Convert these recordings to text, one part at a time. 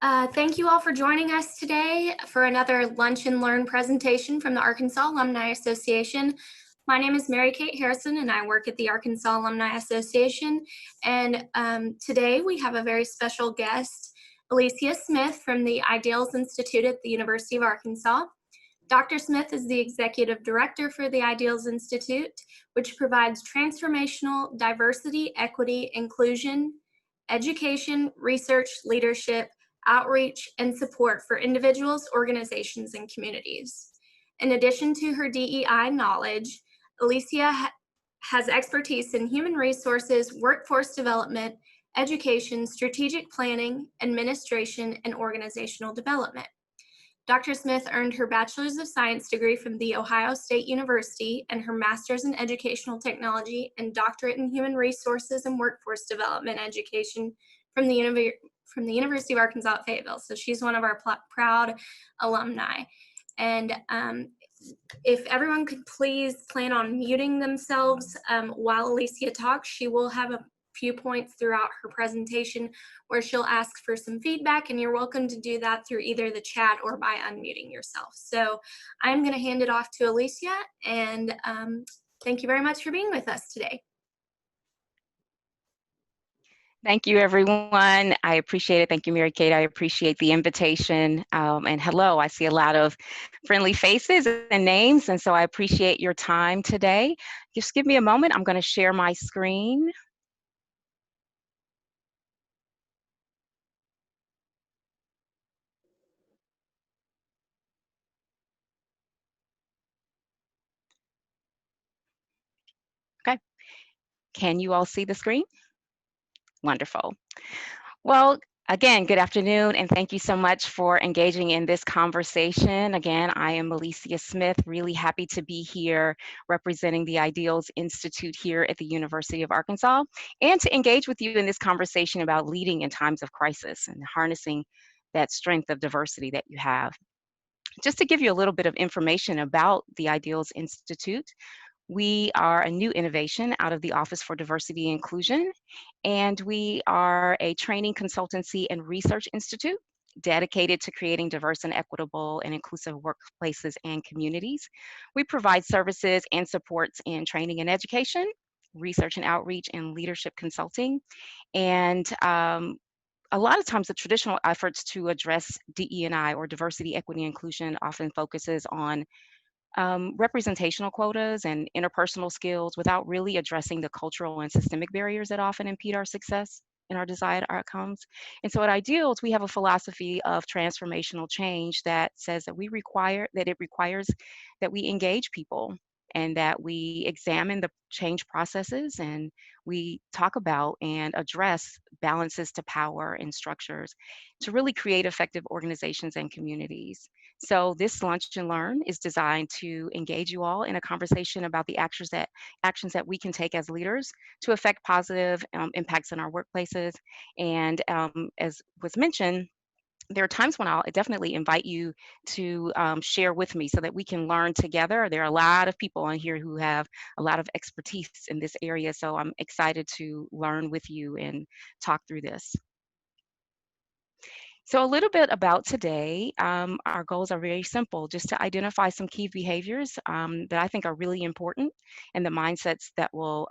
Thank you all for joining us today for another Lunch and Learn presentation from the Arkansas Alumni Association. My name is Mary Kate Harrison and I work at the Arkansas Alumni Association. And today we have a very special guest, Elecia Smith from the Ideals Institute at the University of Arkansas. Dr. Smith is the Executive Director for the Ideals Institute, which provides transformational diversity, equity, inclusion, education, research, leadership, outreach, and support for individuals, organizations, and communities. In addition to her DEI knowledge, Elecia has expertise in human resources, workforce development, education, strategic planning, administration, and organizational development. Dr. Smith earned her Bachelor's of Science degree from The Ohio State University and her Master's in Educational Technology and Doctorate in Human Resources and Workforce Development Education from the University of Arkansas at Fayetteville. So she's one of our proud alumni. And if everyone could please plan on muting themselves while Elecia talks, she will have a few points throughout her presentation where she'll ask for some feedback, and you're welcome to do that through either the chat or by unmuting yourself. So I'm going to hand it off to Elecia, and thank you very much for being with us today. Thank you, everyone. I appreciate it. Thank you, Mary Kate. I appreciate the invitation. And hello, I see a lot of friendly faces and names, and so I appreciate your time today. Just give me a moment. I'm going to share my screen. Okay. Can you all see the screen? Wonderful. Well, again, good afternoon, and thank you so much for engaging in this conversation. Again, I am Elecia Smith, really happy to be here representing the Ideals Institute here at the University of Arkansas, and to engage with you in this conversation about leading in times of crisis and harnessing that strength of diversity that you have. Just to give you a little bit of information about the Ideals Institute, we are a new innovation out of the Office for Diversity and Inclusion, and we are a training consultancy and research institute dedicated to creating diverse and equitable and inclusive workplaces and communities. We provide services and supports in training and education, research and outreach, and leadership consulting. And a lot of times the traditional efforts to address DE&I, or diversity, equity, and inclusion, often focuses on representational quotas and interpersonal skills without really addressing the cultural and systemic barriers that often impede our success and our desired outcomes. And so at Ideals, we have a philosophy of transformational change that says that it requires that we engage people and that we examine the change processes, and we talk about and address balances to power and structures to really create effective organizations and communities. So this Lunch and Learn is designed to engage you all in a conversation about the actions that we can take as leaders to affect positive impacts in our workplaces. And as was mentioned, there are times when I'll definitely invite you to share with me so that we can learn together. There are a lot of people on here who have a lot of expertise in this area, so I'm excited to learn with you and talk through this. So a little bit about today. Our goals are very simple, just to identify some key behaviors that I think are really important, and the mindsets that will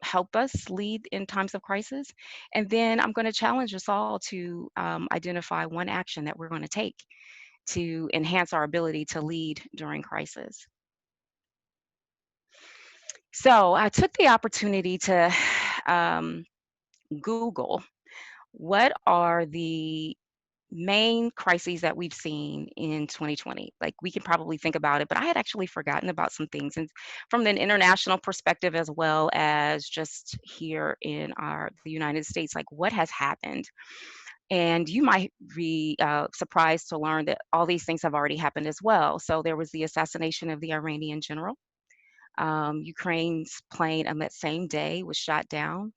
help us lead in times of crisis. And then I'm going to challenge us all to identify one action that we're going to take to enhance our ability to lead during crisis. So I took the opportunity to Google what are the main crises that we've seen in 2020. Like, we can probably think about it, but I had actually forgotten about some things, and from an international perspective as well as just here in the United States, like what has happened. And you might be surprised to learn that all these things have already happened as well. So there was the assassination of the Iranian general. Ukraine's plane on that same day was shot down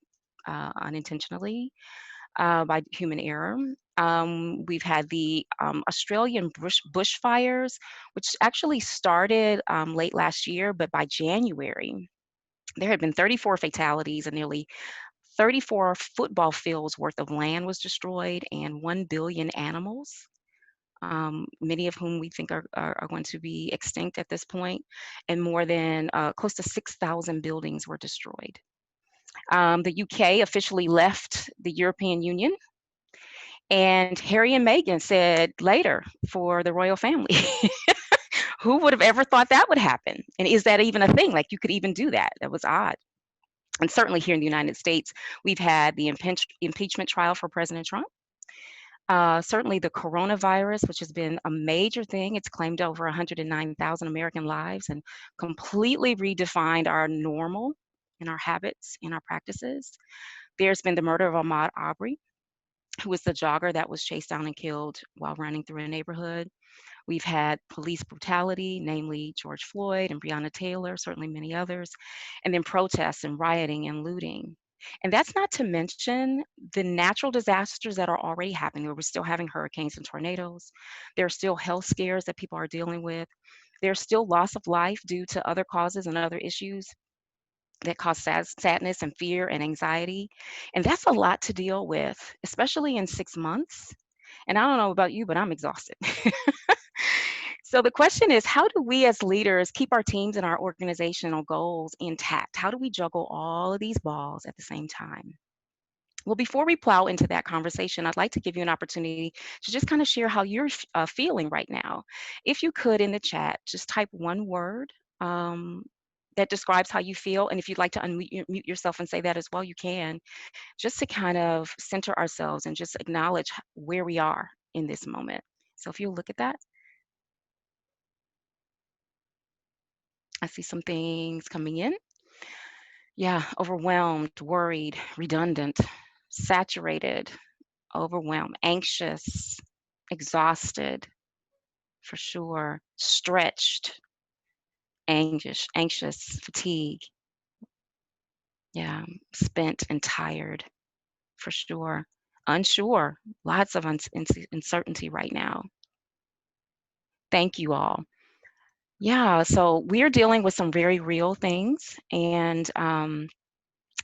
unintentionally by human error. We've had the Australian bushfires, which actually started late last year, but by January, there had been 34 fatalities and nearly 34 football fields worth of land was destroyed and 1 billion animals, many of whom we think are going to be extinct at this point, and more than close to 6,000 buildings were destroyed. The UK officially left the European Union, and Harry and Meghan said later for the royal family. Who would have ever thought that would happen? And is that even a thing? Like, you could even do that? That was odd. And certainly here in the United States, we've had the impeachment trial for President Trump. Certainly the coronavirus, which has been a major thing. It's claimed over 109,000 American lives and completely redefined our normal and our habits and our practices. There's been the murder of Ahmaud Arbery, who was the jogger that was chased down and killed while running through a neighborhood. We've had police brutality, namely George Floyd and Breonna Taylor, certainly many others, and then protests and rioting and looting. And that's not to mention the natural disasters that are already happening, where we're still having hurricanes and tornadoes. There are still health scares that people are dealing with. There's still loss of life due to other causes and other issues that cause sadness and fear and anxiety. And that's a lot to deal with, especially in 6 months. And I don't know about you, but I'm exhausted. So the question is, how do we as leaders keep our teams and our organizational goals intact? How do we juggle all of these balls at the same time? Well, before we plow into that conversation, I'd like to give you an opportunity to just kind of share how you're feeling right now. If you could, in the chat, just type one word that describes how you feel. And if you'd like to unmute yourself and say that as well, you can, just to kind of center ourselves and just acknowledge where we are in this moment. So if you look at that. I see some things coming in. Yeah, overwhelmed, worried, redundant, saturated, overwhelmed, anxious, exhausted, for sure, stretched, anxious, fatigue. Yeah, spent and tired, for sure. Unsure, lots of uncertainty right now. Thank you all. Yeah, so we're dealing with some very real things, and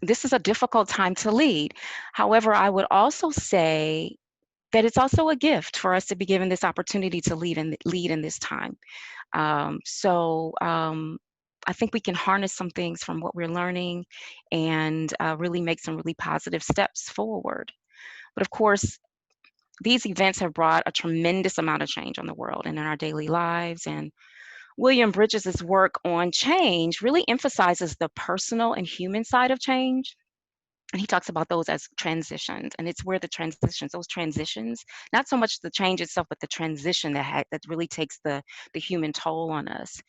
this is a difficult time to lead. However, I would also say that it's also a gift for us to be given this opportunity to lead in this time. I think we can harness some things from what we're learning and really make some really positive steps forward. But of course, these events have brought a tremendous amount of change on the world and in our daily lives. And William Bridges' work on change really emphasizes the personal and human side of change. And he talks about those as transitions, and it's where those transitions, not so much the change itself, but the transition that really takes the human toll on us.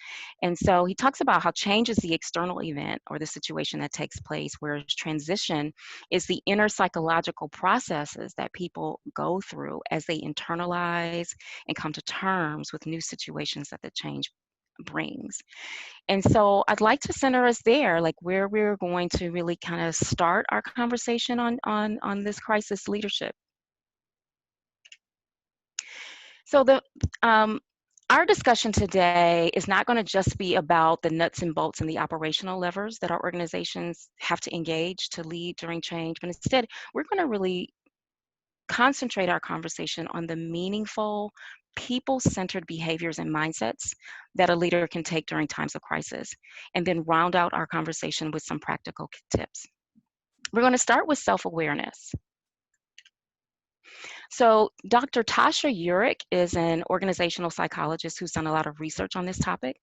And so he talks about how change is the external event or the situation that takes place, whereas transition is the inner psychological processes that people go through as they internalize and come to terms with new situations that the change brings. And so I'd like to center us there, like where we're going to really kind of start our conversation on this crisis leadership. So our discussion today is not going to just be about the nuts and bolts and the operational levers that our organizations have to engage to lead during change, but instead we're going to really concentrate our conversation on the meaningful, people-centered behaviors and mindsets that a leader can take during times of crisis, and then round out our conversation with some practical tips. We're going to start with self-awareness. So Dr. Tasha Eurich is an organizational psychologist who's done a lot of research on this topic,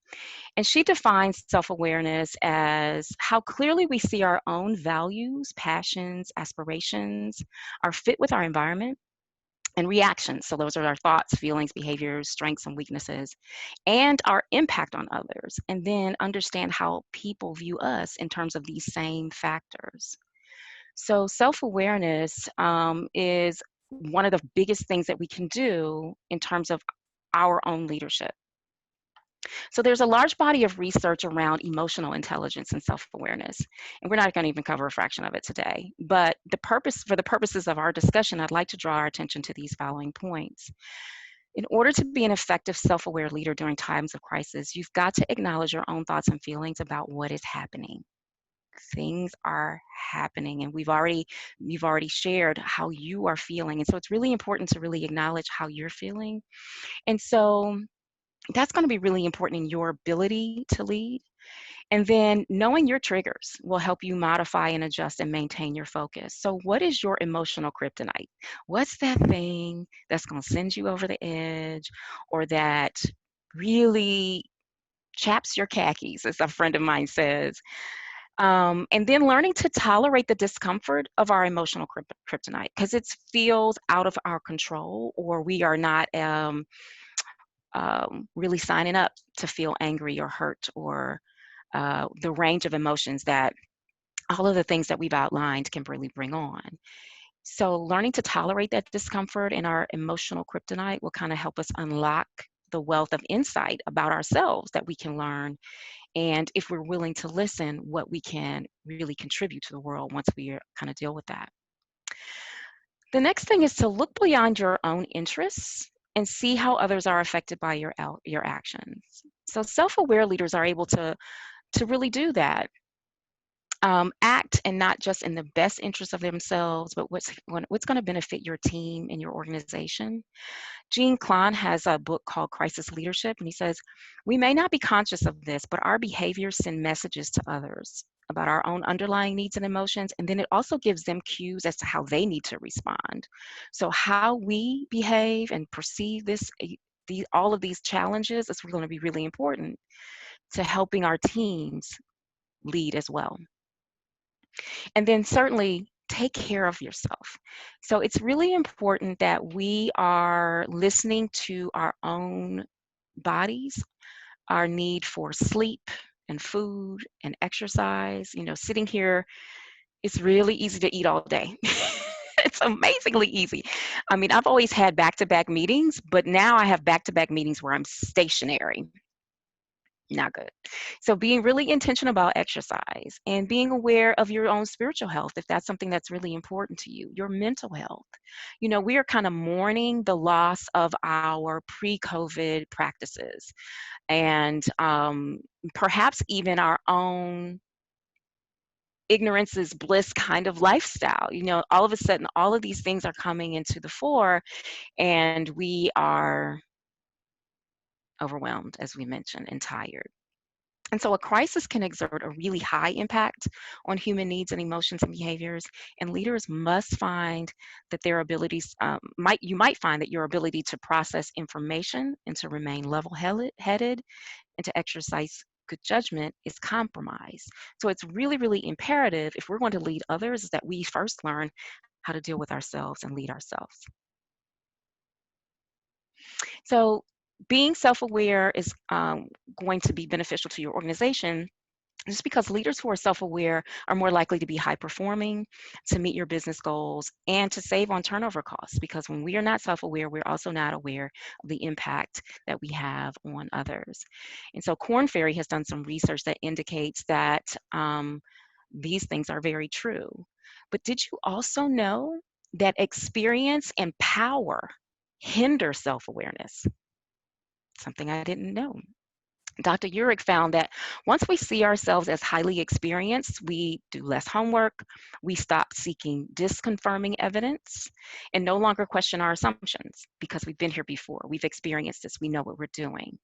and she defines self-awareness as how clearly we see our own values, passions, aspirations, our fit with our environment, and reactions. So those are our thoughts, feelings, behaviors, strengths, and weaknesses, and our impact on others. And then understand how people view us in terms of these same factors. So self-awareness is one of the biggest things that we can do in terms of our own leadership. So there's a large body of research around emotional intelligence and self-awareness, and we're not going to even cover a fraction of it today. But for the purposes of our discussion, I'd like to draw our attention to these following points. In order to be an effective self-aware leader during times of crisis, you've got to acknowledge your own thoughts and feelings about what is happening. things are happening, and you've already shared how you are feeling. And so it's really important to really acknowledge how you're feeling. And so that's going to be really important in your ability to lead. And then knowing your triggers will help you modify and adjust and maintain your focus. So what is your emotional kryptonite? What's that thing that's going to send you over the edge, or that really chaps your khakis, as a friend of mine says? And then learning to tolerate the discomfort of our emotional kryptonite, because it feels out of our control, or we are not really signing up to feel angry or hurt, or the range of emotions that all of the things that we've outlined can really bring on. So learning to tolerate that discomfort in our emotional kryptonite will kind of help us unlock the wealth of insight about ourselves that we can learn. And if we're willing to listen, what we can really contribute to the world once we kind of deal with that. The next thing is to look beyond your own interests and see how others are affected by your actions. So self-aware leaders are able to really do that. Act, and not just in the best interest of themselves, but what's going to benefit your team and your organization. Gene Klein has a book called Crisis Leadership, and he says, we may not be conscious of this, but our behaviors send messages to others about our own underlying needs and emotions, and then it also gives them cues as to how they need to respond. So how we behave and perceive all of these challenges is going to be really important to helping our teams lead as well. And then certainly take care of yourself. So it's really important that we are listening to our own bodies, our need for sleep and food and exercise. Sitting here, it's really easy to eat all day. It's amazingly easy. I mean, I've always had back-to-back meetings, but now I have back-to-back meetings where I'm stationary. Not good. So being really intentional about exercise and being aware of your own spiritual health, if that's something that's really important to you, your mental health. We are kind of mourning the loss of our pre-COVID practices, and perhaps even our own ignorance is bliss kind of lifestyle. All of a sudden, all of these things are coming into the fore, and we are overwhelmed, as we mentioned, and tired. And so a crisis can exert a really high impact on human needs and emotions and behaviors. And leaders must find that their abilities, you might find that your ability to process information and to remain level-headed and to exercise good judgment is compromised. So it's really, really imperative, if we're going to lead others, is that we first learn how to deal with ourselves and lead ourselves. So being self-aware is going to be beneficial to your organization, just because leaders who are self-aware are more likely to be high performing, to meet your business goals, and to save on turnover costs. Because when we are not self-aware, we're also not aware of the impact that we have on others. And so Korn Ferry has done some research that indicates that these things are very true. But did you also know that experience and power hinder self-awareness? Something I didn't know. Dr. Urich found that once we see ourselves as highly experienced, we do less homework, we stop seeking disconfirming evidence, and no longer question our assumptions because we've been here before. We've experienced this. We know what we're doing.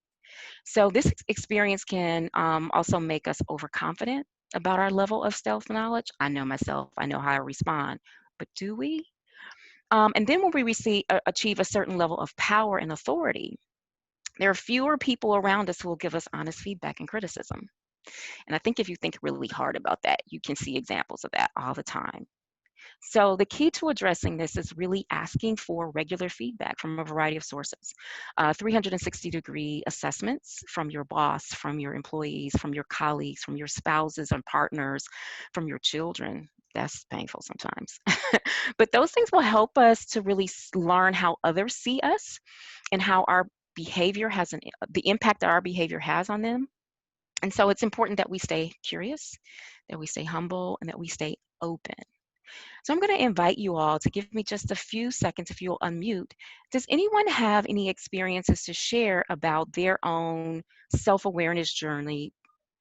So this experience can also make us overconfident about our level of self-knowledge. I know myself. I know how I respond. But do we? And then when we achieve a certain level of power and authority, there are fewer people around us who will give us honest feedback and criticism. And I think if you think really hard about that, you can see examples of that all the time. So the key to addressing this is really asking for regular feedback from a variety of sources. 360-degree assessments from your boss, from your employees, from your colleagues, from your spouses and partners, from your children. That's painful sometimes. But those things will help us to really learn how others see us and how our behavior the impact that our behavior has on them. And so it's important that we stay curious, that we stay humble, and that we stay open. So I'm going to invite you all to give me just a few seconds if you'll unmute. Does anyone have any experiences to share about their own self-awareness journey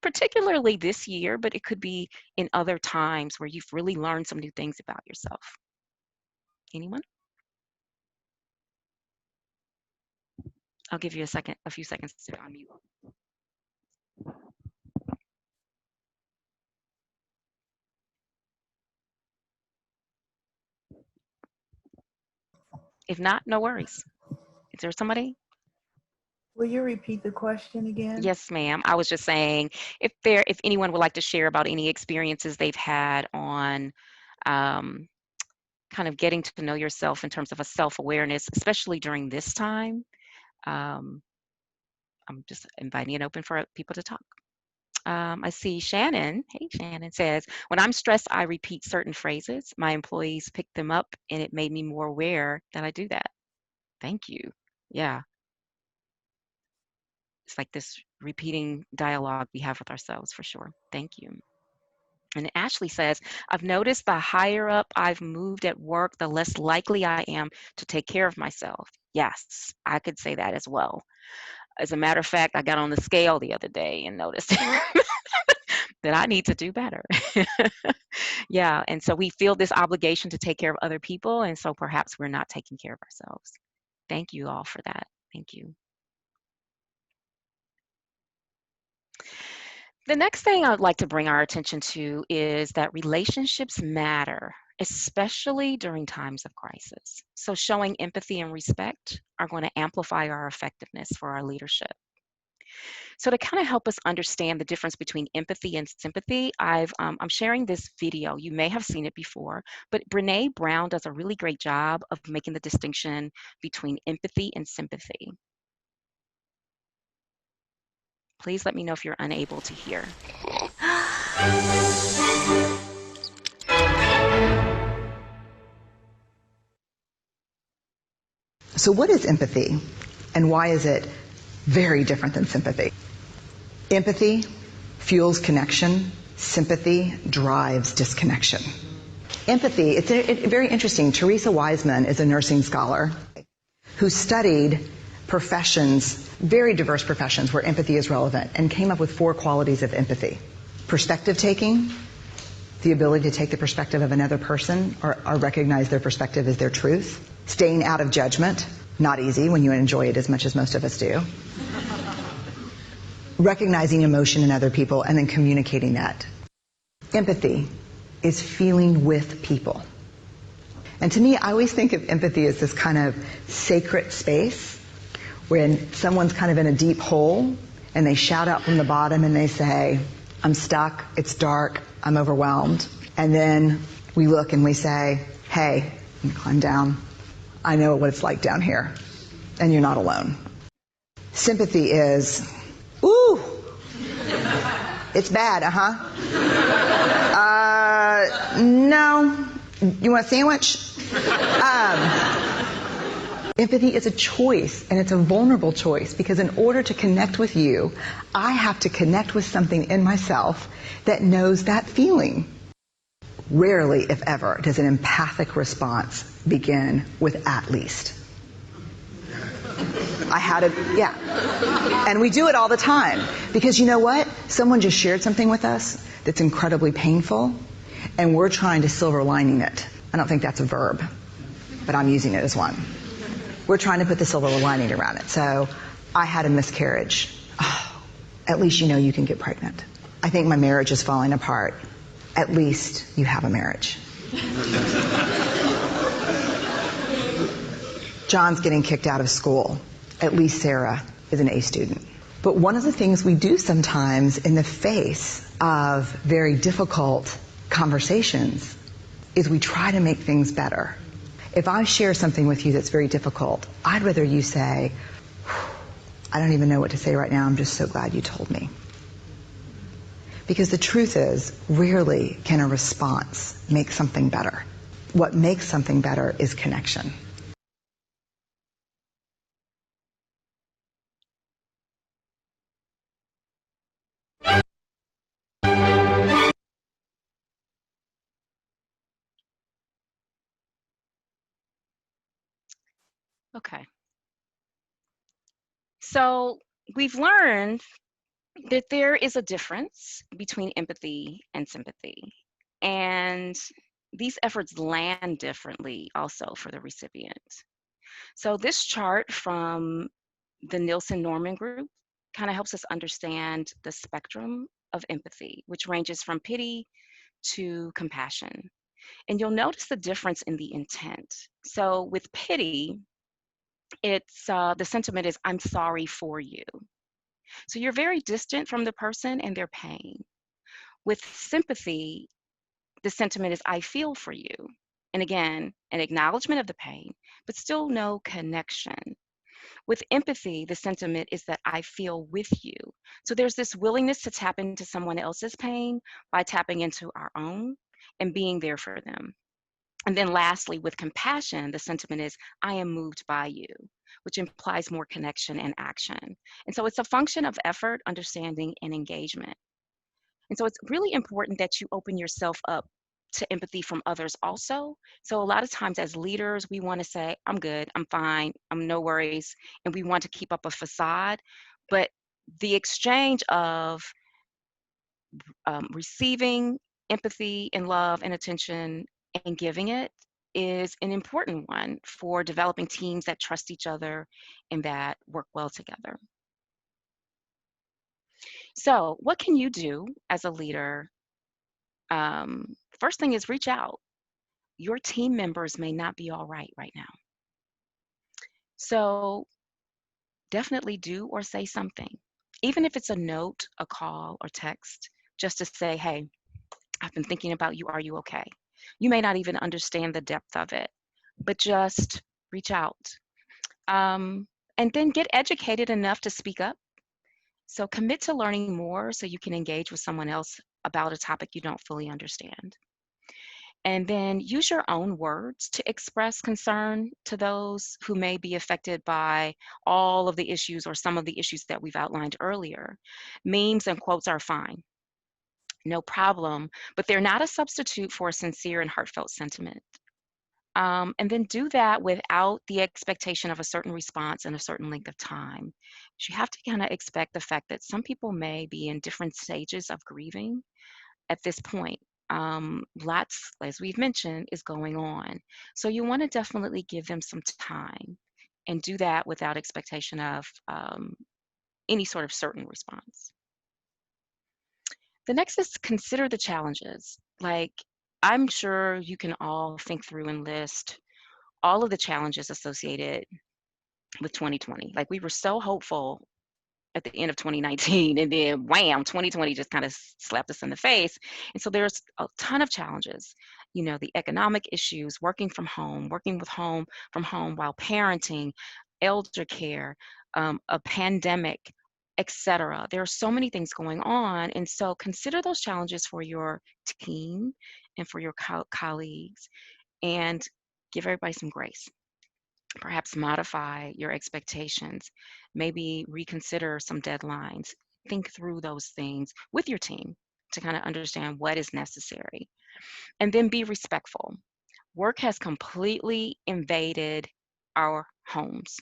particularly this year, but it could be in other times where you've really learned some new things about yourself. Anyone? I'll give you a few seconds to unmute. If not, no worries. Is there somebody? Will you repeat the question again? Yes, ma'am. I was just saying if anyone would like to share about any experiences they've had on kind of getting to know yourself in terms of a self-awareness, especially during this time. I'm just inviting it open for people to talk. I see Shannon. Hey, Shannon says, when I'm stressed, I repeat certain phrases. My employees pick them up, and it made me more aware that I do that. Thank you. Yeah. It's like this repeating dialogue we have with ourselves for sure. Thank you. And Ashley says, I've noticed the higher up I've moved at work, the less likely I am to take care of myself. Yes, I could say that as well. As a matter of fact, I got on the scale the other day and noticed that I need to do better. Yeah, and so we feel this obligation to take care of other people, and so perhaps we're not taking care of ourselves. Thank you all for that. Thank you. The next thing I'd like to bring our attention to is that relationships matter, especially during times of crisis. So showing empathy and respect are going to amplify our effectiveness for our leadership. So to kind of help us understand the difference between empathy and sympathy, I'm sharing this video. You may have seen it before, but Brene Brown does a really great job of making the distinction between empathy and sympathy. Please let me know if you're unable to hear. So what is empathy, and why is it very different than sympathy? Empathy fuels connection. Sympathy drives disconnection. Empathy, it's very interesting. Teresa Wiseman is a nursing scholar who studied professions, very diverse professions where empathy is relevant, and came up with 4 qualities of empathy. Perspective taking, the ability to take the perspective of another person or recognize their perspective as their truth. Staying out of judgment, not easy when you enjoy it as much as most of us do. Recognizing emotion in other people and then communicating that. Empathy is feeling with people. And to me, I always think of empathy as this kind of sacred space when someone's kind of in a deep hole and they shout out from the bottom and they say, I'm stuck, it's dark, I'm overwhelmed. And then we look and we say, hey, you climb down. I know what it's like down here, and you're not alone. Sympathy is, ooh, it's bad, no, you want a sandwich? Empathy is a choice, and it's a vulnerable choice, because in order to connect with you, I have to connect with something in myself that knows that feeling. Rarely, if ever, does an empathic response begin with "at least." Yeah. And we do it all the time. Because you know what? Someone just shared something with us that's incredibly painful, and we're trying to silver lining it. I don't think that's a verb, but I'm using it as one. We're trying to put the silver lining around it. So, I had a miscarriage. Oh, at least you know you can get pregnant. I think my marriage is falling apart. At least you have a marriage. John's getting kicked out of school. At least Sarah is an A student. But one of the things we do sometimes in the face of very difficult conversations is we try to make things better. If I share something with you that's very difficult, I'd rather you say, I don't even know what to say right now, I'm just so glad you told me. Because the truth is, rarely can a response make something better. What makes something better is connection. Okay. So we've learned that there is a difference between empathy and sympathy. And these efforts land differently also for the recipient. So this chart from the Nielsen-Norman group kind of helps us understand the spectrum of empathy, which ranges from pity to compassion. And you'll notice the difference in the intent. So with pity, it's the sentiment is, I'm sorry for you. So you're very distant from the person and their pain. With sympathy, the sentiment is, I feel for you. And again, an acknowledgement of the pain, but still no connection. With empathy, the sentiment is that I feel with you. So there's this willingness to tap into someone else's pain by tapping into our own and being there for them. And then lastly, with compassion, the sentiment is, I am moved by you, which implies more connection and action. And so it's a function of effort, understanding, and engagement. And so it's really important that you open yourself up to empathy from others also. So a lot of times as leaders, we want to say, I'm good, I'm fine, I'm no worries, and we want to keep up a facade. But the exchange of receiving empathy and love and attention and giving it is an important one for developing teams that trust each other and that work well together. So what can you do as a leader? First thing is reach out. Your team members may not be all right now. So definitely do or say something. Even if it's a note, a call, or text, just to say, hey, I've been thinking about you. Are you okay? You may not even understand the depth of it, but just reach out. And then get educated enough to speak up. So commit to learning more so you can engage with someone else about a topic you don't fully understand. And then use your own words to express concern to those who may be affected by all of the issues or some of the issues that we've outlined earlier. Memes and quotes are fine, no problem, but they're not a substitute for a sincere and heartfelt sentiment. And then do that without the expectation of a certain response in a certain length of time. You have to kind of expect the fact that some people may be in different stages of grieving at this point. Lots, as we've mentioned, is going on. So you want to definitely give them some time and do that without expectation of any sort of certain response. The next is consider the challenges. Like, I'm sure you can all think through and list all of the challenges associated with 2020. Like, we were so hopeful at the end of 2019, and then wham, 2020 just kind of slapped us in the face. And so there's a ton of challenges, you know, the economic issues, working from home, working with from home while parenting, elder care, a pandemic, etc. There are so many things going on. And so consider those challenges for your team and for your colleagues, and give everybody some grace. Perhaps modify your expectations, maybe reconsider some deadlines, think through those things with your team to kind of understand what is necessary. And then be respectful. Work has completely invaded our homes,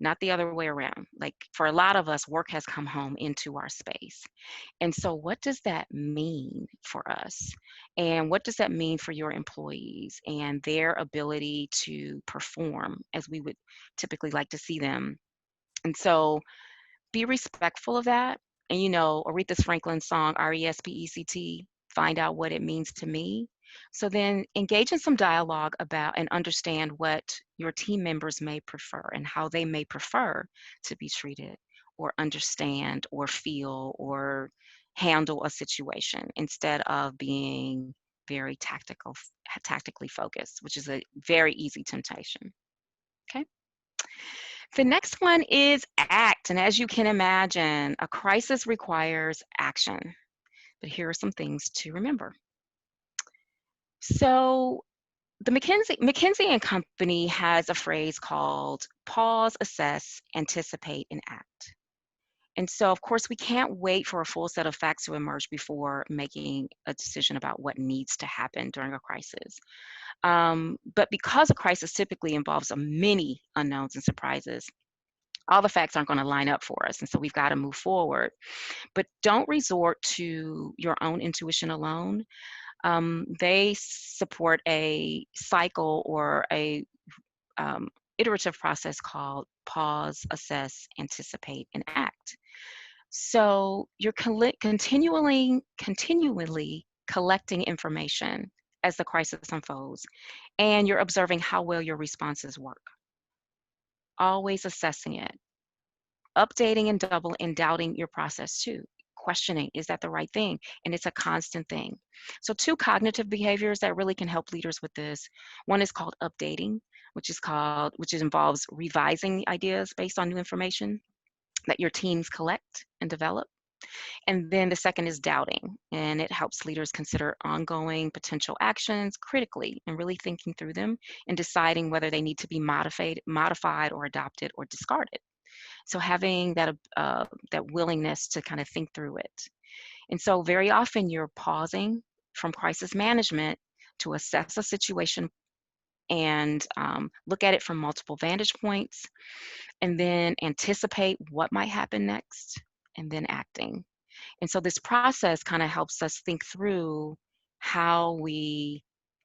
not the other way around. Like, for a lot of us, work has come home into our space. And so what does that mean for us? And what does that mean for your employees and their ability to perform as we would typically like to see them? And so be respectful of that. And, you know, Aretha Franklin's song, RESPECT, find out what it means to me. So then engage in some dialogue about and understand what your team members may prefer and how they may prefer to be treated or understand or feel or handle a situation, instead of being very tactically focused, which is a very easy temptation. Okay. The next one is act. And as you can imagine, a crisis requires action. But here are some things to remember. So the McKinsey and Company has a phrase called pause, assess, anticipate, and act. And so, of course, we can't wait for a full set of facts to emerge before making a decision about what needs to happen during a crisis. But because a crisis typically involves many unknowns and surprises, all the facts aren't going to line up for us. And so we've got to move forward. But don't resort to your own intuition alone. They support a cycle or a iterative process called pause, assess, anticipate, and act. So you're continually collecting information as the crisis unfolds, and you're observing how well your responses work. Always assessing it, updating and doubting your process too. Questioning, is that the right thing? And it's a constant thing. So 2 cognitive behaviors that really can help leaders with this. One is called updating, which involves revising ideas based on new information that your teams collect and develop. And then the second is doubting, and it helps leaders consider ongoing potential actions critically and really thinking through them and deciding whether they need to be modified or adopted or discarded. So having that willingness to kind of think through it. And so very often you're pausing from crisis management to assess a situation and look at it from multiple vantage points, and then anticipate what might happen next, and then acting. And so this process kind of helps us think through how we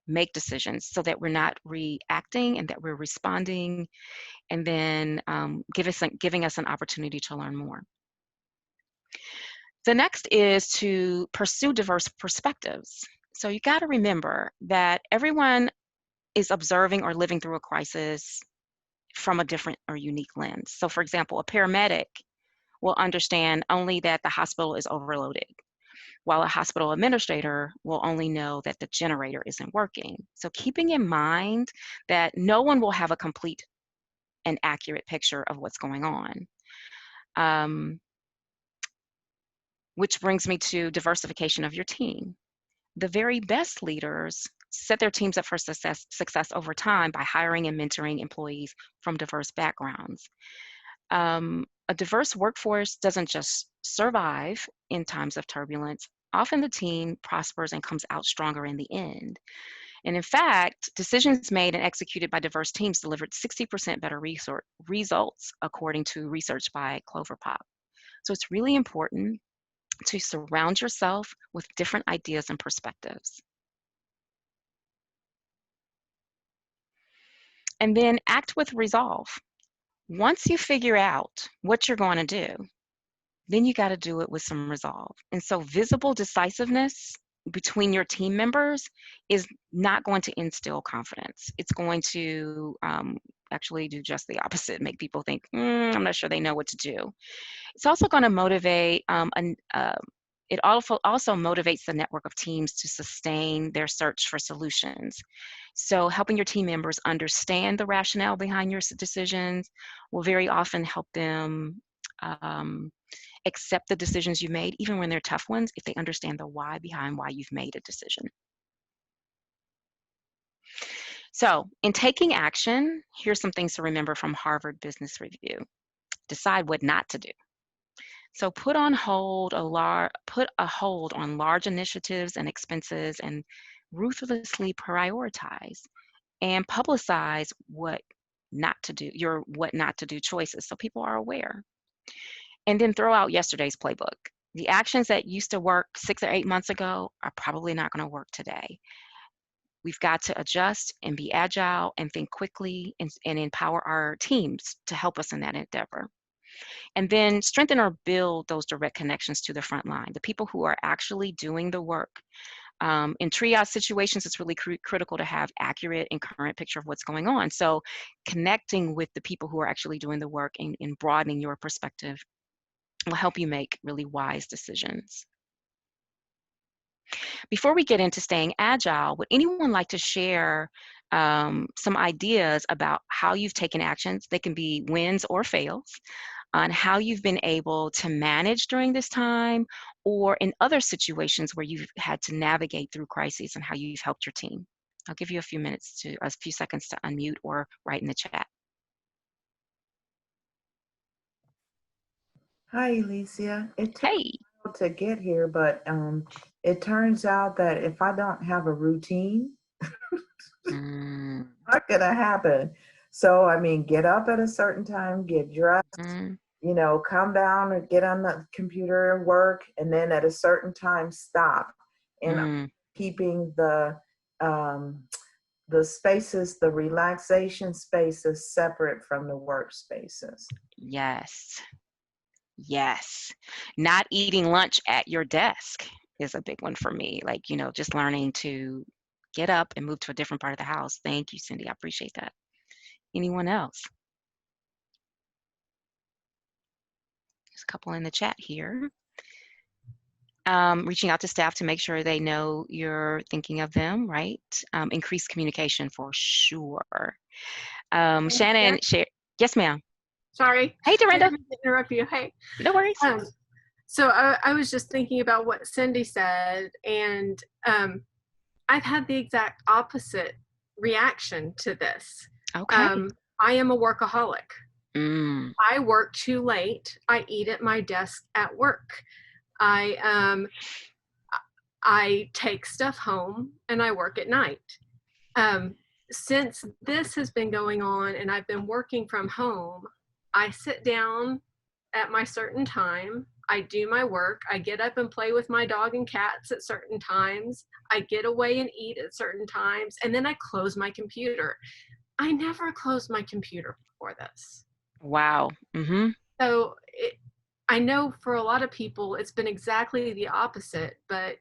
make decisions so that we're not reacting and that we're responding, and then giving us an opportunity to learn more. The next is to pursue diverse perspectives. So you got to remember that everyone is observing or living through a crisis from a different or unique lens. So for example, a paramedic will understand only that the hospital is overloaded, while a hospital administrator will only know that the generator isn't working. So keeping in mind that no one will have a complete and accurate picture of what's going on. Which brings me to diversification of your team. The very best leaders set their teams up for success over time by hiring and mentoring employees from diverse backgrounds. A diverse workforce doesn't just survive in times of turbulence. Often the team prospers and comes out stronger in the end. And in fact, decisions made and executed by diverse teams delivered 60% better results, according to research by Cloverpop. So it's really important to surround yourself with different ideas and perspectives. And then act with resolve. Once you figure out what you're going to do, then you got to do it with some resolve. And so visible decisiveness between your team members is not going to instill confidence. It's going to actually do just the opposite, make people think, I'm not sure they know what to do. It's also going to motivate, it also motivates the network of teams to sustain their search for solutions. So helping your team members understand the rationale behind your decisions will very often help them accept the decisions you made, even when they're tough ones, if they understand the why behind why you've made a decision. So in taking action, here's some things to remember from Harvard Business Review. Decide what not to do. So put a hold on large initiatives and expenses, and ruthlessly prioritize and publicize what not to do, your what not to do choices, so people are aware. And then throw out yesterday's playbook. The actions that used to work 6 or 8 months ago are probably not going to work today. We've got to adjust and be agile and think quickly, and empower our teams to help us in that endeavor. And then strengthen or build those direct connections to the front line, the people who are actually doing the work. In triage situations, it's really critical to have accurate and current picture of what's going on. So connecting with the people who are actually doing the work and broadening your perspective will help you make really wise decisions. Before we get into staying agile, would anyone like to share some ideas about how you've taken actions? They can be wins or fails, on how you've been able to manage during this time, or in other situations where you've had to navigate through crises, and how you've helped your team. I'll give you a few seconds to unmute or write in the chat. Hi, Elecia. It took Hey. a while to get here, but it turns out that if I don't have a routine, not gonna happen. So, I mean, get up at a certain time, get dressed, Mm, come down and get on the computer and work, and then at a certain time, stop. And mm, keeping um, the spaces, the relaxation spaces separate from the workspaces. yes. Yes. Not eating lunch at your desk is a big one for me. Like, just learning to get up and move to a different part of the house. Thank you, Cindy. I appreciate that. Anyone else? There's a couple in the chat here. Reaching out to staff to make sure they know you're thinking of them, right? Increased communication for sure. Shannon, share. Yes, ma'am. Sorry, Hey, I Dorinda. didn't mean to interrupt you. Hey, No worries. so I was just thinking about what Cindy said, and I've had the exact opposite reaction to this. Okay. I am a workaholic. Mm, I work too late. I eat at my desk at work. I take stuff home and I work at night. Since this has been going on and I've been working from home, I sit down at my certain time. I do my work. I get up and play with my dog and cats at certain times. I get away and eat at certain times. And then I close my computer. I never closed my computer before this. wow. Mm-hmm. So I know for a lot of people, it's been exactly the opposite, but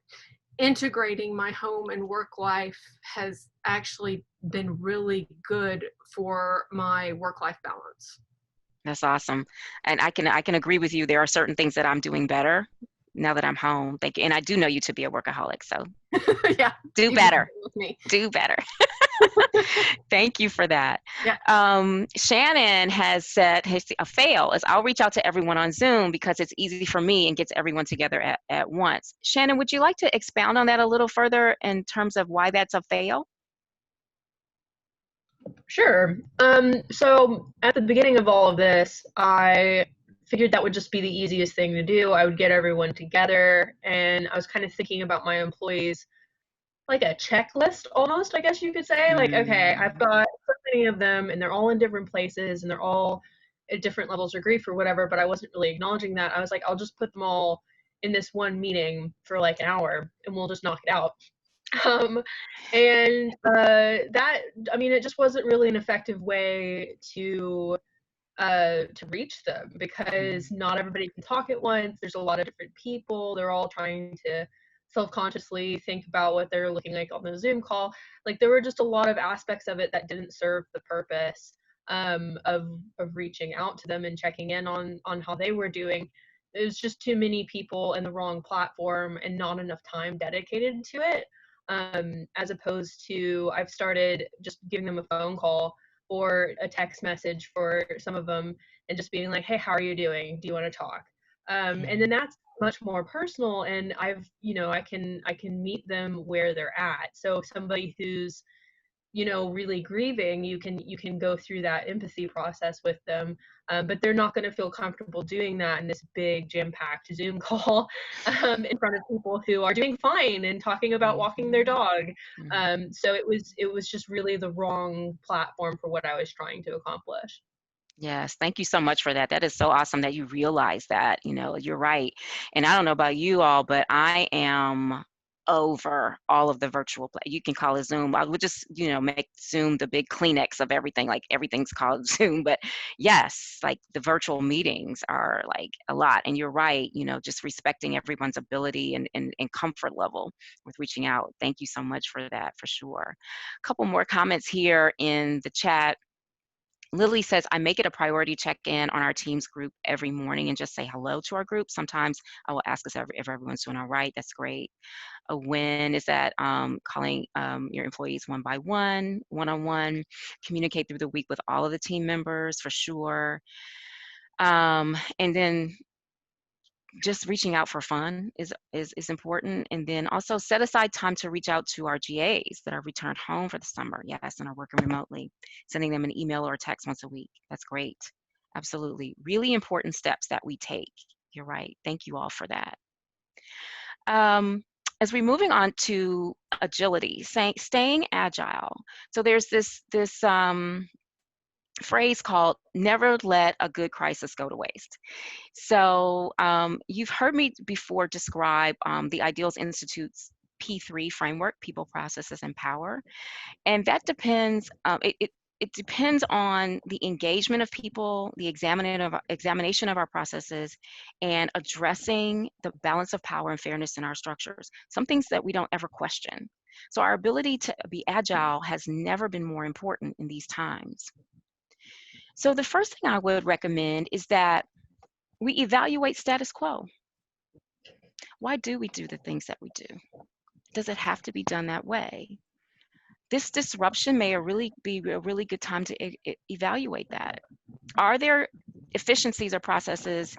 integrating my home and work life has actually been really good for my work-life balance. That's awesome. And I can agree with you. There are certain things that I'm doing better now that I'm home. Thank you. And I do know you to be a workaholic, so Yeah. do you better. with me. Do better. Thank you for that. Yeah. Shannon has said a fail is I'll reach out to everyone on Zoom because it's easy for me and gets everyone together at once. Shannon, would you like to expound on that a little further in terms of why that's a fail? Sure. So at the beginning of all of this, I figured that would just be the easiest thing to do. I would get everyone together, and I was kind of thinking about my employees like a checklist almost, I guess you could say. Like, okay, I've got so many of them, and they're all in different places, and they're all at different levels of grief or whatever, but I wasn't really acknowledging that. I was like, I'll just put them all in this one meeting for like an hour, and we'll just knock it out. That, I mean, it just wasn't really an effective way to reach them because not everybody can talk at once. There's a lot of different people. They're all trying to self-consciously think about what they're looking like on the Zoom call. Like there were just a lot of aspects of it that didn't serve the purpose of reaching out to them and checking in on how they were doing. It was just too many people in the wrong platform and not enough time dedicated to it. As opposed to I've started just giving them a phone call or a text message for some of them and just being like, hey, how are you doing? Do you want to talk? And then that's much more personal, and I can meet them where they're at. So somebody who's really grieving, you can go through that empathy process with them, but they're not going to feel comfortable doing that in this big jam-packed Zoom call in front of people who are doing fine and talking about walking their dog. So it was just really the wrong platform for what I was trying to accomplish. Yes, thank you so much for that. That is so awesome that you realize that, you're right. And I don't know about you all, but I am over all of the virtual play. You can call it Zoom. I would just, make Zoom the big Kleenex of everything, like everything's called Zoom. But yes, like the virtual meetings are like a lot. And you're right, just respecting everyone's ability and comfort level with reaching out. Thank you so much for that, for sure. A couple more comments here in the chat. Lily says, I make it a priority check-in on our team's group every morning and just say hello to our group. Sometimes I will ask us if everyone's doing all right. That's great. A win is that calling your employees one by one, one-on-one, communicate through the week with all of the team members for sure. And then just reaching out for fun is important. And then also set aside time to reach out to our GAs that are returned home for the summer, yes, and are working remotely, sending them an email or a text once a week. That's great. Absolutely. Really important steps that we take. You're right. Thank you all for that. As we're moving on to agility, staying agile. So there's this phrase called "never let a good crisis go to waste." So you've heard me before describe the Ideals Institute's P3 framework: people, processes, and power. And that depends, it depends on the engagement of people, the examination of our processes, and addressing the balance of power and fairness in our structures, some things that we don't ever question. So our ability to be agile has never been more important in these times. So the first thing I would recommend is that we evaluate status quo. Why do we do the things that we do? Does it have to be done that way? This disruption may be a really good time to evaluate that. Are there efficiencies or processes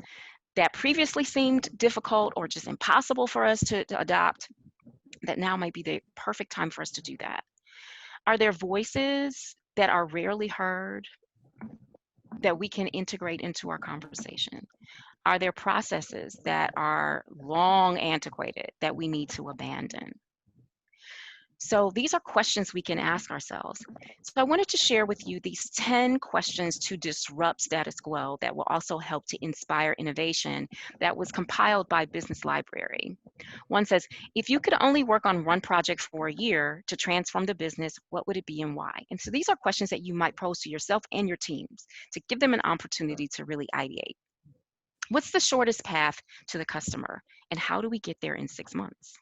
that previously seemed difficult or just impossible for us to adopt that now might be the perfect time for us to do that? Are there voices that are rarely heard that we can integrate into our conversation? Are there processes that are long antiquated that we need to abandon? So these are questions we can ask ourselves. So I wanted to share with you these 10 questions to disrupt status quo that will also help to inspire innovation, that was compiled by Business Library. One says, if you could only work on one project for a year to transform the business, what would it be and why? And so these are questions that you might pose to yourself and your teams to give them an opportunity to really ideate. What's the shortest path to the customer, and how do we get there in 6 months?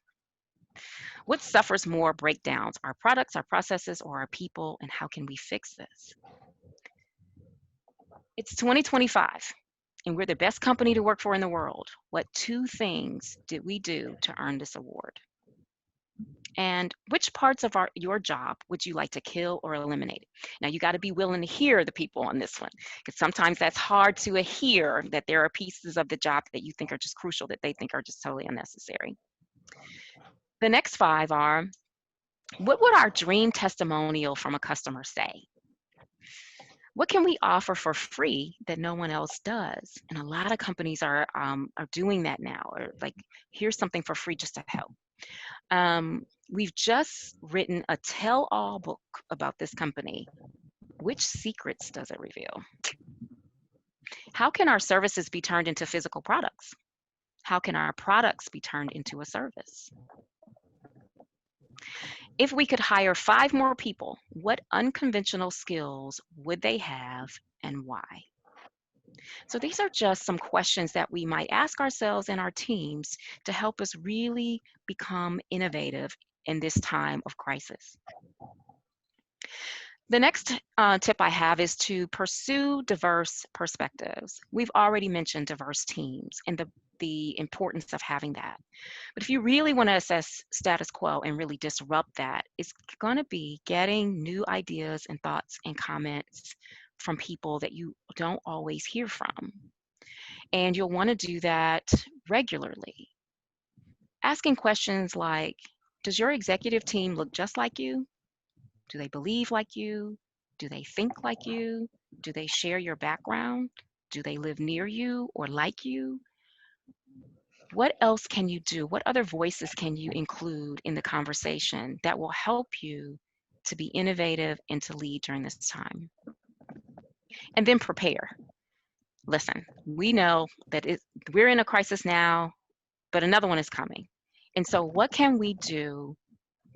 What suffers more breakdowns, our products, our processes, or our people, and how can we fix this? It's 2025, and we're the best company to work for in the world. What 2 things did we do to earn this award? And which parts of your job would you like to kill or eliminate? Now, you got to be willing to hear the people on this one, because sometimes that's hard to hear, that there are pieces of the job that you think are just crucial that they think are just totally unnecessary. The next 5 are, what would our dream testimonial from a customer say? What can we offer for free that no one else does? And a lot of companies are doing that now, or like, here's something for free just to help. We've just written a tell-all book about this company. Which secrets does it reveal? How can our services be turned into physical products? How can our products be turned into a service? If we could hire 5 more people, what unconventional skills would they have and why? So these are just some questions that we might ask ourselves and our teams to help us really become innovative in this time of crisis. The next tip I have is to pursue diverse perspectives. We've already mentioned diverse teams and the importance of having that. But if you really want to assess status quo and really disrupt that, it's going to be getting new ideas and thoughts and comments from people that you don't always hear from. And you'll want to do that regularly. Asking questions like, does your executive team look just like you? Do they believe like you? Do they think like you? Do they share your background? Do they live near you or like you? What else can you do? What other voices can you include in the conversation that will help you to be innovative and to lead during this time? And then prepare. Listen, we know that we're in a crisis now, but another one is coming. And so what can we do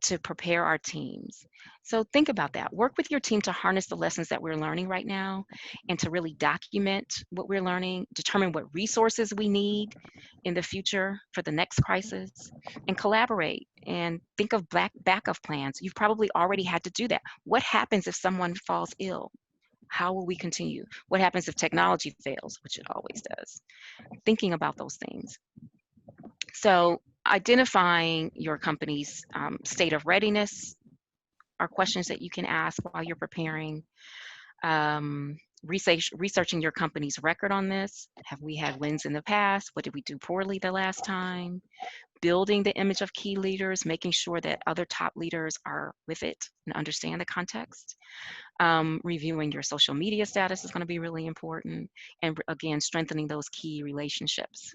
to prepare our teams? So think about that. Work with your team to harness the lessons that we're learning right now and to really document what we're learning, determine what resources we need in the future for the next crisis, and collaborate and think of backup plans. You've probably already had to do that. What happens if someone falls ill? How will we continue? What happens if technology fails, which it always does? Thinking about those things. So identifying your company's state of readiness are questions that you can ask while you're preparing. Researching your company's record on this. Have we had wins in the past? What did we do poorly the last time? Building the image of key leaders, making sure that other top leaders are with it and understand the context. Reviewing your social media status is going to be really important. And again, strengthening those key relationships.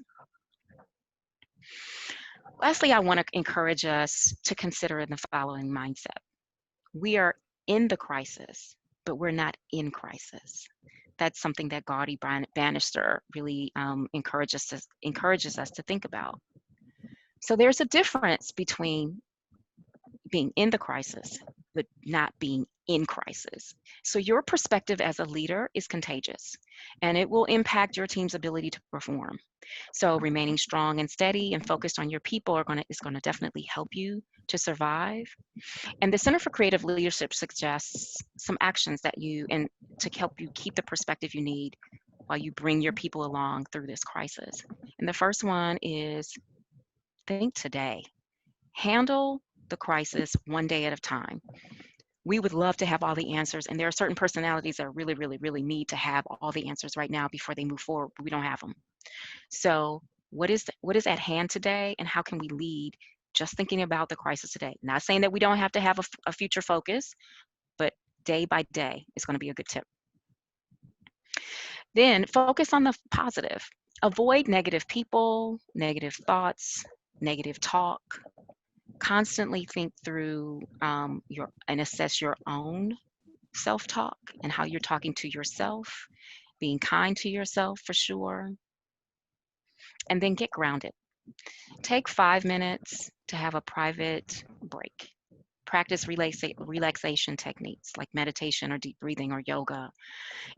Lastly, I want to encourage us to consider the following mindset. We are in the crisis, but we're not in crisis. That's something that Gaudi Bannister really encourages us to think about. So there's a difference between being in the crisis, but not being in crisis. So your perspective as a leader is contagious, and it will impact your team's ability to perform. So remaining strong and steady and focused on your people is going to definitely help you to survive. And the Center for Creative Leadership suggests some actions and to help you keep the perspective you need while you bring your people along through this crisis. And the first one is think today. Handle the crisis one day at a time. We would love to have all the answers, and there are certain personalities that really, really, really need to have all the answers right now before they move forward, but we don't have them. So what is at hand today, and how can we lead just thinking about the crisis today? Not saying that we don't have to have a future focus, but day by day is going to be a good tip. Then focus on the positive. Avoid negative people, negative thoughts, negative talk. Constantly think through and assess your own self-talk and how you're talking to yourself, being kind to yourself for sure, and then get grounded. Take 5 minutes to have a private break. Practice relaxation techniques like meditation or deep breathing or yoga.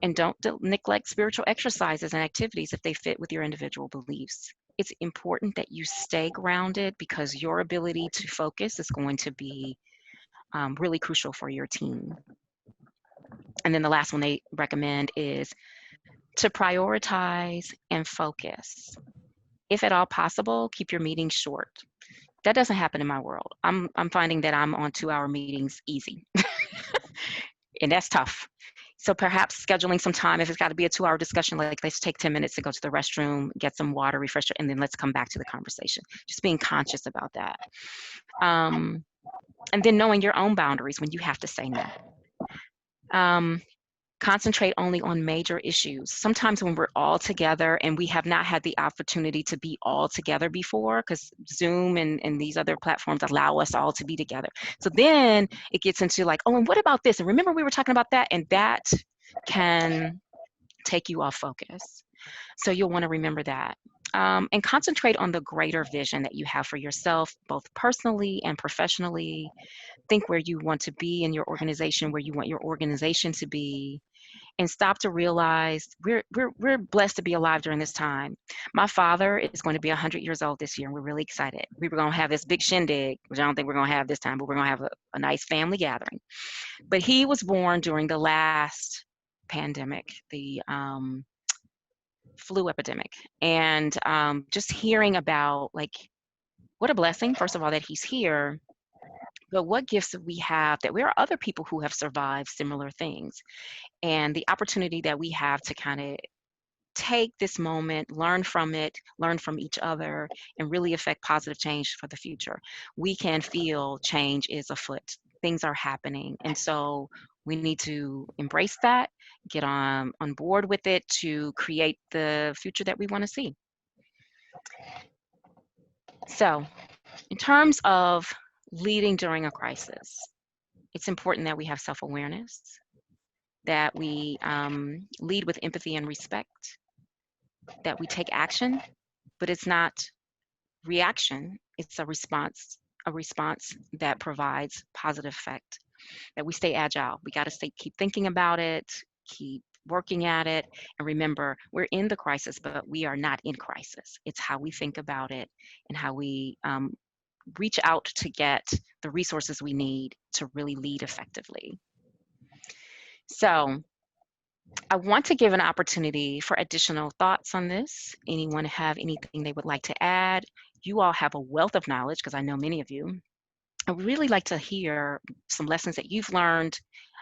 And don't neglect spiritual exercises and activities if they fit with your individual beliefs. It's important that you stay grounded because your ability to focus is going to be really crucial for your team. And then the last one they recommend is to prioritize and focus. If at all possible, keep your meetings short. That doesn't happen in my world. I'm finding that I'm on 2-hour meetings easy. And that's tough. So perhaps scheduling some time, if it's got to be a 2-hour discussion, like let's take 10 minutes to go to the restroom, get some water, refresh, and then let's come back to the conversation. Just being conscious about that. And then knowing your own boundaries when you have to say no. Concentrate only on major issues. Sometimes when we're all together and we have not had the opportunity to be all together before, because Zoom and these other platforms allow us all to be together. So then it gets into like, oh, and what about this? And remember we were talking about that? And that can take you off focus. So you'll want to remember that. And concentrate on the greater vision that you have for yourself, both personally and professionally. Think where you want to be in your organization, where you want your organization to be, and stop to realize we're blessed to be alive during this time. My father is going to be 100 years old this year, and we're really excited. We were going to have this big shindig, which I don't think we're going to have this time, but we're going to have a nice family gathering. But he was born during the last pandemic, the flu epidemic, and just hearing about like what a blessing, first of all, that he's here. But what gifts we have that there are other people who have survived similar things, and the opportunity that we have to kind of take this moment, learn from it, learn from each other, and really affect positive change for the future. We can feel change is afoot. Things are happening. And so we need to embrace that, get on board with it to create the future that we want to see. So in terms of leading during a crisis, it's important that we have self-awareness, that we lead with empathy and respect, that we take action, but it's not reaction, it's a response that provides positive effect, that we stay agile. We got to keep thinking about it, keep working at it, and remember, we're in the crisis, but we are not in crisis. It's how we think about it and how we reach out to get the resources we need to really lead effectively. So I want to give an opportunity for additional thoughts on this. Anyone have anything they would like to add? You all have a wealth of knowledge, because I know many of you. I would really like to hear some lessons that you've learned,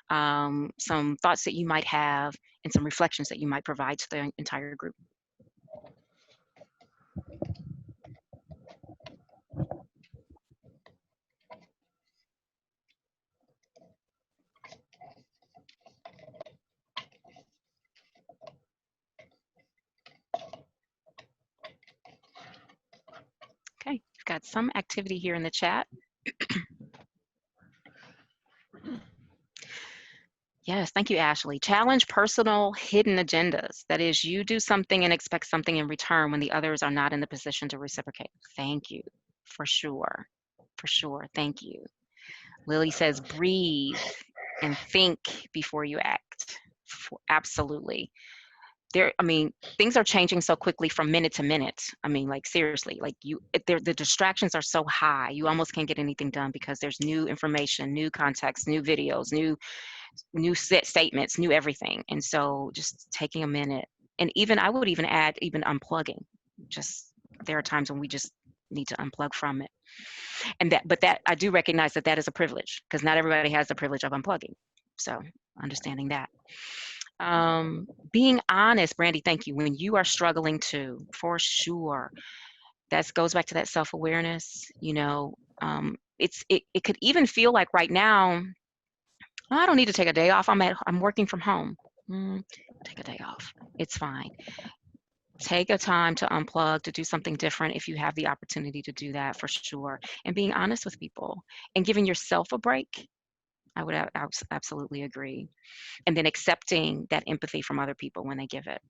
some thoughts that you might have, and some reflections that you might provide to the entire group. Okay, we've got some activity here in the chat. Yes, thank you, Ashley. Challenge personal hidden agendas. That is, you do something and expect something in return when the others are not in the position to reciprocate. Thank you, for sure. For sure, thank you. Lily says, breathe and think before you act. Absolutely. I mean, things are changing so quickly from minute to minute. I mean, like seriously, like the distractions are so high, you almost can't get anything done because there's new information, new context, new videos, new statements, new everything. And so just taking a minute, and even I would even add even unplugging. Just there are times when we just need to unplug from it. And but that I do recognize that is a privilege because not everybody has the privilege of unplugging. So understanding that. Being honest, Brandy, thank you. When you are struggling to, for sure, that goes back to that self-awareness. You know, it could even feel like right now, oh, I don't need to take a day off. I'm working from home. Take a day off. It's fine. Take a time to unplug, to do something different if you have the opportunity to do that, for sure. And being honest with people and giving yourself a break. I would absolutely agree. And then accepting that empathy from other people when they give it.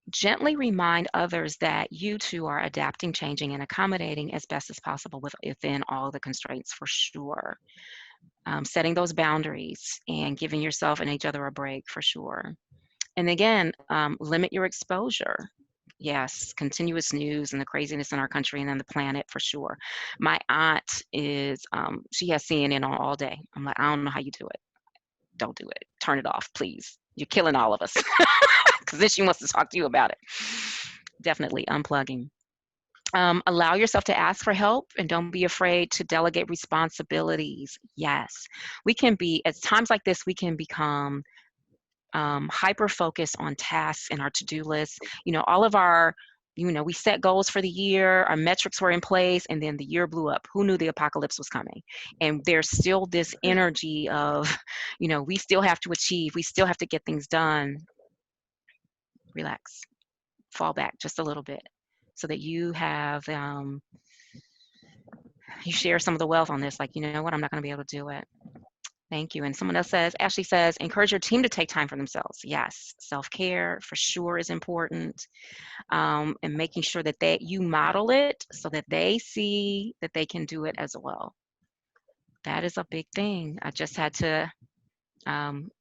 Gently remind others that you too are adapting, changing, and accommodating as best as possible within all the constraints, for sure. Setting those boundaries and giving yourself and each other a break, for sure. And again, limit your exposure. Yes, continuous news and the craziness in our country and on the planet, for sure. My aunt she has CNN on all day. I'm like, I don't know how you do it. Don't do it. Turn it off, please. You're killing all of us. Because then she wants to talk to you about it. Definitely unplugging. Allow yourself to ask for help and don't be afraid to delegate responsibilities. Yes, we can be, at times like this, we can become hyper focused on tasks and our to-do lists. You know, all of our, we set goals for the year, our metrics were in place, and then the year blew up. Who knew the apocalypse was coming? And there's still this energy of, we still have to achieve, we still have to get things done. Relax, fall back just a little bit so that you have, you share some of the wealth on this, like, you know what, I'm not going to be able to do it. Thank you. And someone else says, Ashley says, encourage your team to take time for themselves. Yes, self-care for sure is important. And making sure that you model it so that they see that they can do it as well. That is a big thing. I just had to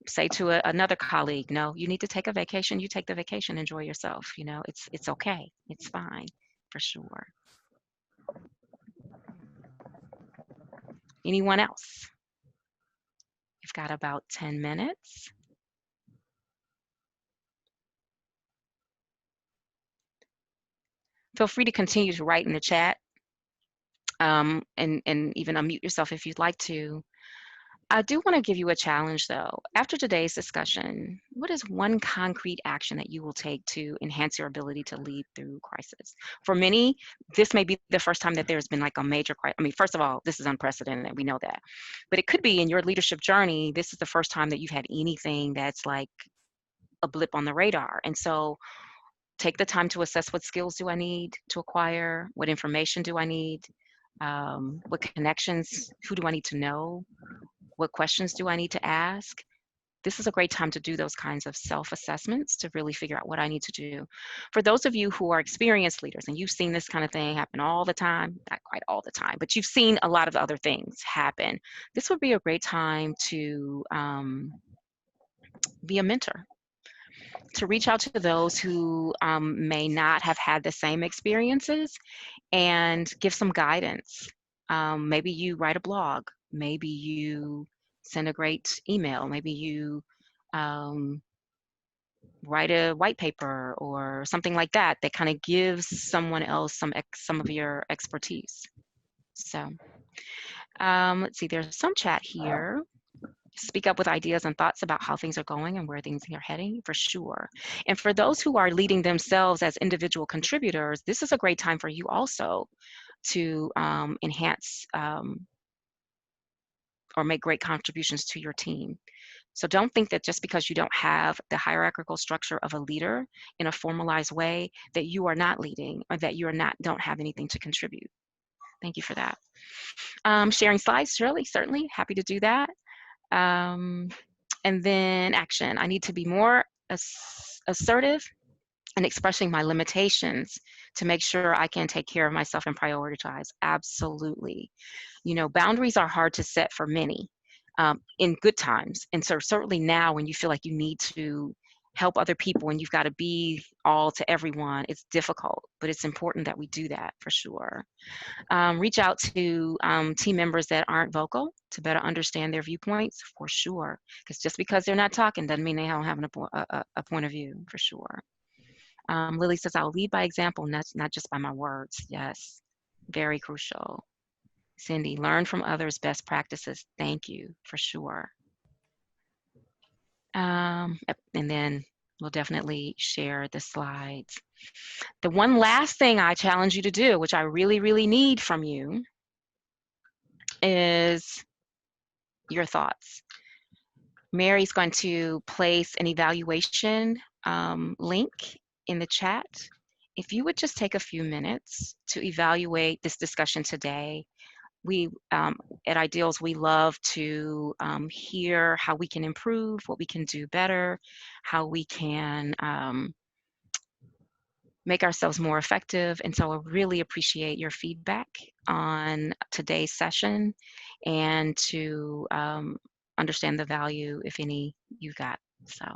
say to another colleague, no, you need to take a vacation. You take the vacation, enjoy yourself. It's okay. It's fine, for sure. Anyone else? We've got about 10 minutes. Feel free to continue to write in the chat and even unmute yourself if you'd like to. I do want to give you a challenge though. After today's discussion, what is one concrete action that you will take to enhance your ability to lead through crisis? For many, this may be the first time that there's been like a major crisis. I mean, first of all, this is unprecedented, we know that. But it could be in your leadership journey, this is the first time that you've had anything that's like a blip on the radar. And so take the time to assess, what skills do I need to acquire? What information do I need? What connections, who do I need to know? What questions do I need to ask? This is a great time to do those kinds of self-assessments to really figure out what I need to do. For those of you who are experienced leaders and you've seen this kind of thing happen all the time, not quite all the time, but you've seen a lot of other things happen, this would be a great time to be a mentor, to reach out to those who may not have had the same experiences and give some guidance. Maybe you write a blog, maybe you send a great email, maybe you write a white paper or something like that that kind of gives someone else some of your expertise. So let's see, there's some chat here. Speak up with ideas and thoughts about how things are going and where things are heading, for sure. And for those who are leading themselves as individual contributors, this is a great time for you also to enhance or make great contributions to your team. So don't think that just because you don't have the hierarchical structure of a leader in a formalized way that you are not leading or that you don't have anything to contribute. Thank you for that. Sharing slides, Shirley, certainly happy to do that. And then action. I need to be more assertive and expressing my limitations to make sure I can take care of myself and prioritize. Absolutely. You know, boundaries are hard to set for many in good times. And so certainly now when you feel like you need to help other people and you've got to be all to everyone, it's difficult, but it's important that we do that for sure. Reach out to team members that aren't vocal to better understand their viewpoints for sure. Because just because they're not talking doesn't mean they don't have a point of view for sure. Lily says, I'll lead by example, not just by my words. Yes, very crucial. Cindy, learn from others' best practices. Thank you, for sure. And then we'll definitely share the slides. The one last thing I challenge you to do, which I really, really need from you, is your thoughts. Mary's going to place an evaluation link in the chat. If you would just take a few minutes to evaluate this discussion today. We, at Ideals, we love to hear how we can improve, what we can do better, how we can make ourselves more effective. And so I really appreciate your feedback on today's session and to understand the value, if any, you got. So,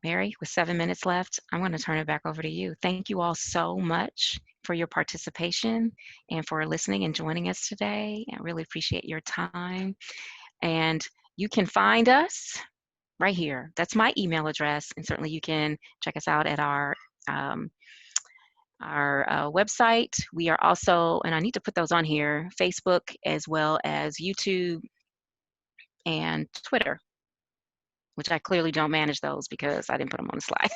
Mary, with 7 minutes left, I'm going to turn it back over to you. Thank you all so much for your participation and for listening and joining us today. I really appreciate your time. And you can find us right here. That's my email address. And certainly you can check us out at our website. We are also, and I need to put those on here, Facebook as well as YouTube and Twitter, which I clearly don't manage those because I didn't put them on the slide.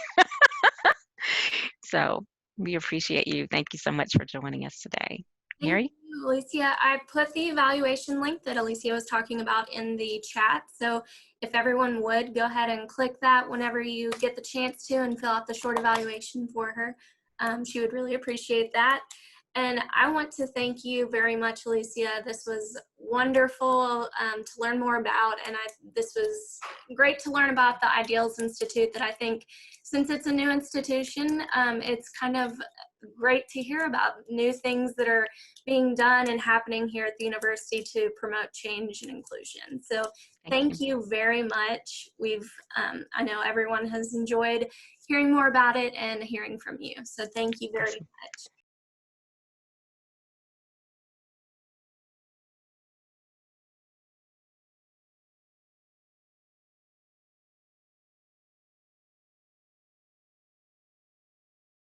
So we appreciate you. Thank you so much for joining us today. Mary? Thank you, Elecia. I put the evaluation link that Elecia was talking about in the chat. So if everyone would go ahead and click that whenever you get the chance to and fill out the short evaluation for her. She would really appreciate that. And I want to thank you very much, Elecia. This was wonderful to learn more about, and this was great to learn about the Ideals Institute that I think, since it's a new institution, it's kind of great to hear about new things that are being done and happening here at the university to promote change and inclusion. So thank you very much. I know everyone has enjoyed hearing more about it and hearing from you. So thank you very much.